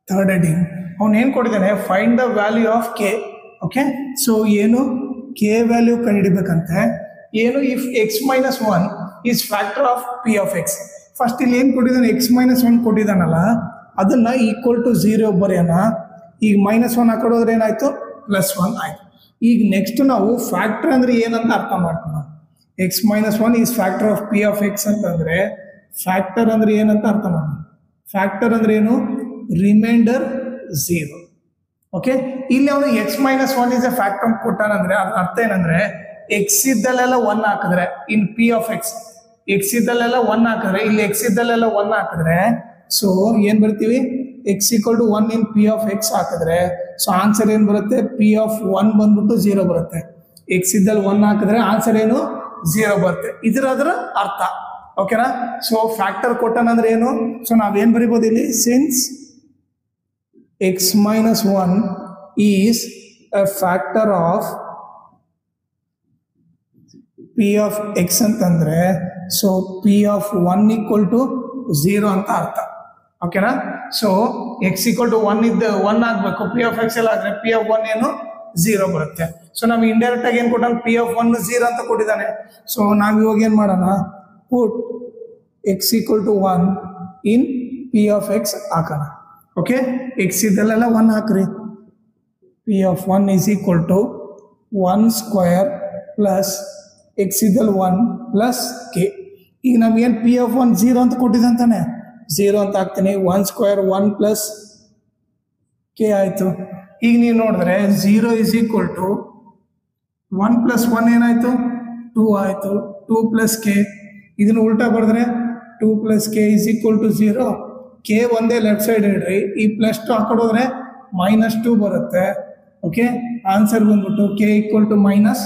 Third heading ಅವನು ಏನು ಕೊಟ್ಟಿದ್ದಾನೆ, find the value of K. Okay, so ಏನು ಕೆ ವ್ಯಾಲ್ಯೂ ಕಂಡುಹಿಡಿಬೇಕಂತೆ. ಏನು if X minus 1 is factor of P of X. First ಇಲ್ಲಿ ಏನು ಕೊಟ್ಟಿದ್ದಾನೆ, ಎಕ್ಸ್ ಮೈನಸ್ 1 ಕೊಟ್ಟಿದ್ದಾನಲ್ಲ, ಅದನ್ನು ಈಕ್ವಲ್ ಟು 0 ಬರೆಯೋಣ. ಈಗ -1 ಆ ಕಡೆ ಹೋದ್ರೆ ಏನಾಯಿತು, +1 ಆಯಿತು. ಈಗ ನೆಕ್ಸ್ಟ್ ನಾವು ಫ್ಯಾಕ್ಟರ್ ಅಂದರೆ ಏನಂತ ಅರ್ಥ ಮಾಡ್ಕೊಳ್ಳೋಣ. X minus 1 is factor of P of X ಅಂತಂದರೆ ಫ್ಯಾಕ್ಟರ್ ಅಂದರೆ ಏನಂತ ಅರ್ಥ ಮಾಡೋಣ. ಫ್ಯಾಕ್ಟರ್ ಅಂದರೆ ಏನು, ರಿಮೈಂಡರ್ 0. ಓಕೆ, ಇಲ್ಲಿ ಅವನು x minus 1 is a factor ಕೊಟ್ಟಾನಂದ್ರೆ ಅದ್ರ ಅರ್ಥ ಏನಂದ್ರೆ ಎಕ್ಸ್ ಇದ್ದಲ್ಲೆಲ್ಲ 1 ಹಾಕಿದ್ರೆ in P of x, x ಇದ್ದಲ್ಲೆಲ್ಲ 1 ಹಾಕಿದ್ರೆ ಇಲ್ಲಿ ಎಕ್ಸ್ ಇದ್ದಲ್ಲೆಲ್ಲ 1 ಹಾಕಿದ್ರೆ ಸೊ ಏನ್ ಬರ್ತೀವಿ, x equal to 1 in P of x ಹಾಕಿದ್ರೆ ಸೊ ಆನ್ಸರ್ ಏನು ಬರುತ್ತೆ, ಪಿ ಆಫ್ 1 ಬಂದ್ಬಿಟ್ಟು 0 ಬರುತ್ತೆ. ಎಕ್ಸ್ ಇದ್ದಲ್ಲಿ 1 ಹಾಕಿದ್ರೆ ಆನ್ಸರ್ ಏನು, 0 ಬರುತ್ತೆ. ಇದರ ಅರ್ಥ. ಓಕೆನಾ. ಸೊ ಫ್ಯಾಕ್ಟರ್ ಕೊಟ್ಟನಂದ್ರೆ ಏನು, ಸೊ ನಾವೇನು ಬರಿಬೋದು ಇಲ್ಲಿ, since x minus 1 is a factor of P of x ಅಂತಂದ್ರೆ so P of 1 equal to 0 ಅಂತ ಅರ್ಥ. ಓಕೆನಾ. ಸೊ ಎಕ್ಸ್ ಈಕ್ವಲ್ ಟು 1 ಇದ್ದ 1 ಆಗಬೇಕು, ಪಿ ಆಫ್ ಎಕ್ಸ್ ಎಲ್ಲ ಆದರೆ ಪಿ ಆಫ್ 1 ಏನು 0 ಬರುತ್ತೆ. ಸೊ ನಮ್ಗೆ ಇಂಡೈರೆಕ್ಟ್ ಆಗಿ ಏನು ಕೊಟ್ಟಾನೆ, ಪಿ ಆಫ್ 1 0 ಅಂತ ಕೊಟ್ಟಿದ್ದಾನೆ. ಸೊ ನಾವು ಇವಾಗ ಏನು ಮಾಡೋಣ, put x equal to 1 in P of x ಹಾಕೋಣ. ಓಕೆ, ಎಕ್ಸ್ ಇದ್ದಲ್ಲೆಲ್ಲ 1 ಹಾಕ್ರಿ. P of 1 is equal to 1 square plus x ಇದ್ದಲ್ಲಿ 1 ಪ್ಲಸ್ ಕೆ. ಈಗ ನಮ್ಗೇನು ಪಿ ಆಫ್ 1 0 ಅಂತ ಕೊಟ್ಟಿದ್ದಂತಾನೆ, 0 ಅಂತ ಹಾಕ್ತೀನಿ. 1 ಸ್ಕ್ವಯರ್ 1 ಪ್ಲಸ್ ಕೆ ಆಯಿತು. ಈಗ ನೀವು ನೋಡಿದ್ರೆ 0 ಈಸ್ ಈಕ್ವಲ್ ಟು 1 ಪ್ಲಸ್ 1 ಏನಾಯಿತು, 2 ಆಯಿತು. 2 ಪ್ಲಸ್ ಕೆ, ಇದನ್ನು ಉಲ್ಟಾ ಬರೆದ್ರೆ 2 plus K is equal to 0. K ಒಂದೇ ಲೆಫ್ಟ್ ಸೈಡ್ ಇಡ್ರಿ, ಈ +2 ಹಾಕೋದ್ರೆ -2 ಬರುತ್ತೆ. ಓಕೆ, ಆನ್ಸರ್ ಬಂದ್ಬಿಟ್ಟು ಕೆ ಈಕ್ವಲ್ ಟು -2.